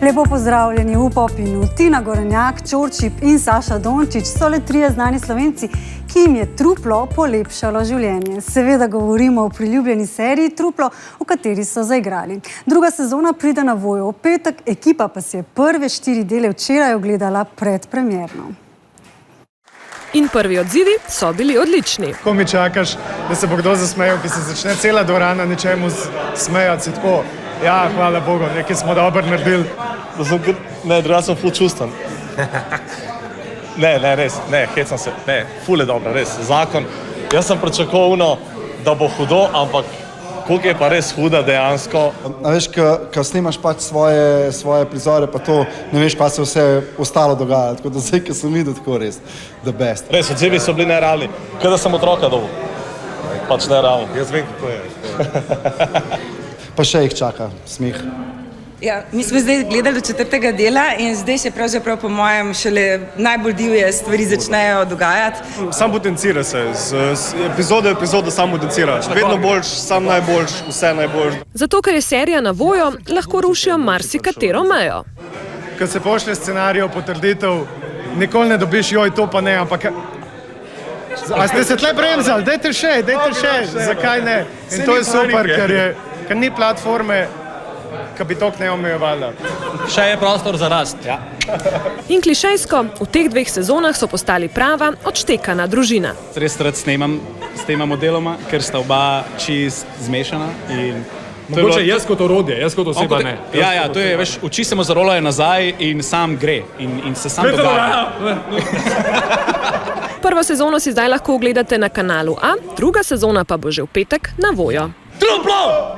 Lepo pozdravljeni v Popinu. Tina Gorenjak, Čorčip in Saša Dončić so le trije znani Slovenci, ki jim je Truplo polepšalo življenje. Seveda govorimo o priljubljeni seriji Truplo, v kateri so zaigrali. Druga sezona pride na Voyo v petek, ekipa pa si je prve 4 dele včeraj ogledala predpremierno. In prvi odzivi so bili odlični. Ko mi čakaš, da se bo kdo zasmejal, ki se začne cela dvorana nečemu smejati, tako, ja, hvala Bogu, nekaj smo dobro naredili. Ne, druga sem ful čustven. Ne, res, hecam se, ful je dobro, res, zakon. Jaz sem pričakoval, da bo hudo, ampak koliko je pa res huda dejansko. A veš, ko snimaš pač svoje prizore, pa to ne veš, pa se vse ostalo dogaja. Tako da zdaj, ko sem videl, tako res, the best. Res, odzivi so bili nerealni. Kaj da sem otroka dobil. Pač nerealno. Jaz vem, kako je. Pa še jih čaka smeh. Ja, mi smo zdaj gledali do 4. dela in zdaj se pravzaprav po mojem šele najbolj divje stvari začnejo dogajati. Sam potencira se, z epizodo v epizodo sam potencira. Vedno boljš, sam najboljš, vse najboljš. Zato, ker je serija na Voyo, lahko rušijo marsikatero mejo. Ko se pošlje scenarijo potrditev, nikoli ne dobiš, joj, to pa ne, ampak... A ste se tle bremzali, dajte še, zakaj ne? In to je super, ker ni platforme, ki bi tok ne omejevala. Še je prostor za rast. Ja. In klišejsko, v teh 2 sezonah so postali prava, odštekana družina. Res rad snemamo deloma, ker sta oba čist zmešana. Mogoče jaz kot orodje, jaz kot oseba ne. Ja, to je, veš, oči se mu zarolajo nazaj in sam gre. In se sam dogaja. Prvo sezono si zdaj lahko ogledate na kanalu A, druga sezona pa bo že v petek na Voyo. Truplo!